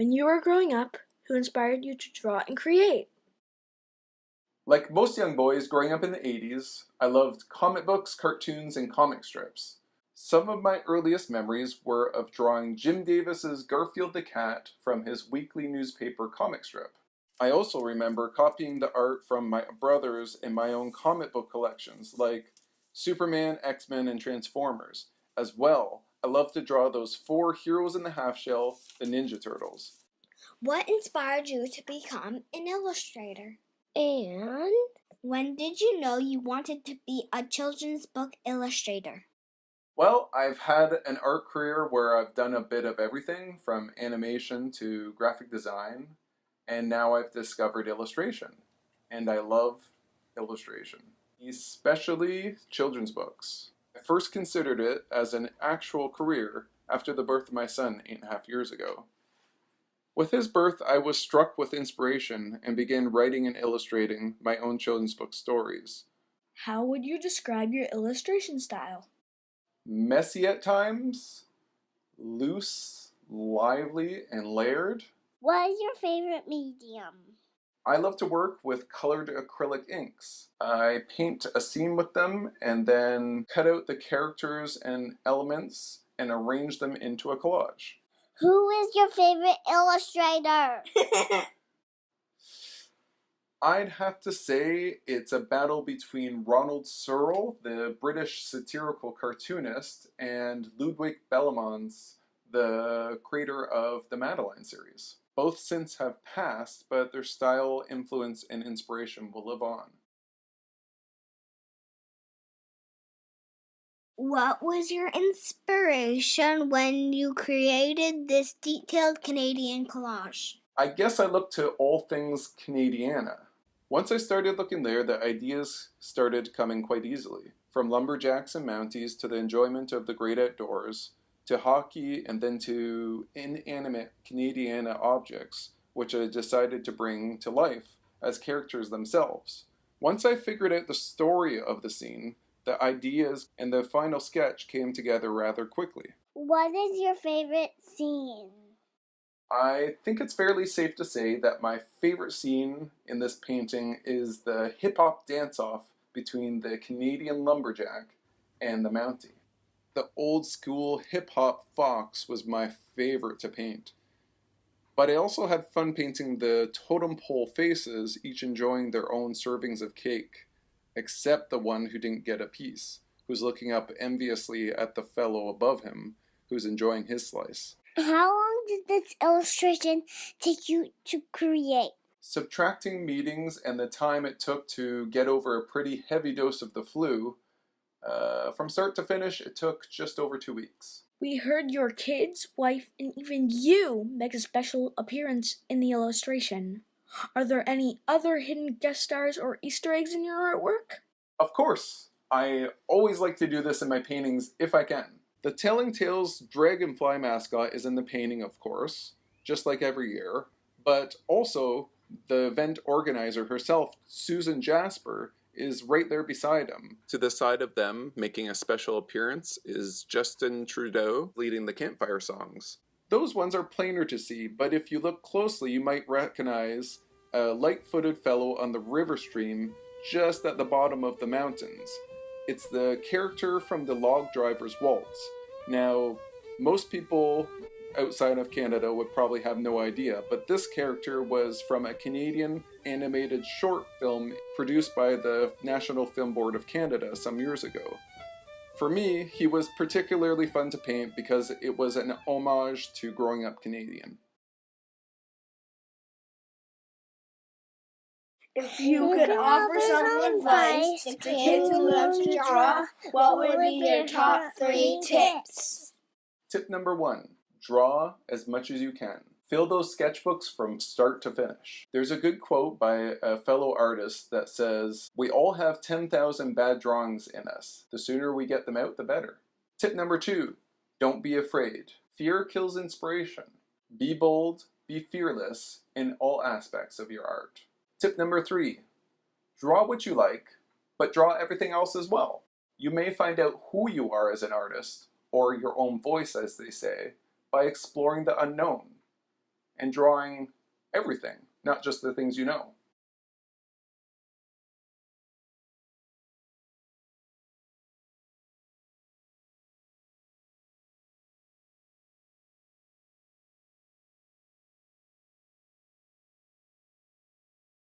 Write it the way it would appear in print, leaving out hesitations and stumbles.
when you were growing up, who inspired you to draw and create? Like most young boys growing up in the 80s, I loved comic books, cartoons, and comic strips. Some of my earliest memories were of drawing Jim Davis's Garfield the Cat from his weekly newspaper comic strip. I also remember copying the art from my brothers in my own comic book collections, like Superman, X-Men, and Transformers. As well, I love to draw those 4 heroes in the half shell, the Ninja Turtles. What inspired you to become an illustrator? And When did you know you wanted to be a children's book illustrator? Well, I've had an art career where I've done a bit of everything from animation to graphic design, and now I've discovered illustration. And I love illustration, especially children's books. I first considered it as an actual career after the birth of my son 8.5 years ago. With his birth, I was struck with inspiration and began writing and illustrating my own children's book stories. How would you describe your illustration style? Messy at times, loose, lively, and layered. what is your favorite medium? I love to work with colored acrylic inks. I paint a scene with them and then cut out the characters and elements and arrange them into a collage. Who is your favorite illustrator? I'd have to say it's a battle between Ronald Searle, the British satirical cartoonist, and Ludwig Bellamans, the creator of the Madeline series. Both since have passed, but their style, influence, and inspiration will live on. What was your inspiration when you created this detailed Canadian collage? I guess I looked to all things Canadiana. Once I started looking there, the ideas started coming quite easily. From lumberjacks and mounties to the enjoyment of the great outdoors, to hockey, and then to inanimate Canadiana objects, which I decided to bring to life as characters themselves. Once I figured out the story of the scene, the ideas and the final sketch came together rather quickly. What is your favorite scene? I think it's fairly safe to say that my favorite scene in this painting is the hip-hop dance-off between the Canadian lumberjack and the Mountie. The old-school hip-hop fox was my favorite to paint. But I also had fun painting the totem pole faces, each enjoying their own servings of cake, except the one who didn't get a piece, who's looking up enviously at the fellow above him, who's enjoying his slice. How long did this illustration take you to create? Subtracting meetings and the time it took to get over a pretty heavy dose of the flu, from start to finish, it took just over 2 weeks. We heard your kids, wife, and even you make a special appearance in the illustration. Are there any other hidden guest stars or Easter eggs in your artwork? Of course! I always like to do this in my paintings if I can. The Telling Tales dragonfly mascot is in the painting, of course, just like every year, but also the event organizer herself, Susan Jasper, is right there beside him. To the side of them, making a special appearance, is Justin Trudeau leading the campfire songs. Those ones are plainer to see, but if you look closely, you might recognize a light-footed fellow on the river stream just at the bottom of the mountains. It's the character from the Log Driver's Waltz. Now, most people outside of Canada would probably have no idea, but this character was from a Canadian animated short film produced by the National Film Board of Canada some years ago. For me, he was particularly fun to paint because it was an homage to growing up Canadian. If you could offer some advice to kids who love to draw, what would be your top 3 tips? Tip number 1, draw as much as you can. Fill those sketchbooks from start to finish. There's a good quote by a fellow artist that says, "We all have 10,000 bad drawings in us. The sooner we get them out, the better." Tip number 2, don't be afraid. Fear kills inspiration. Be bold, be fearless in all aspects of your art. Tip number 3, draw what you like, but draw everything else as well. You may find out who you are as an artist, or your own voice as they say, by exploring the unknown. and drawing everything, not just the things you know.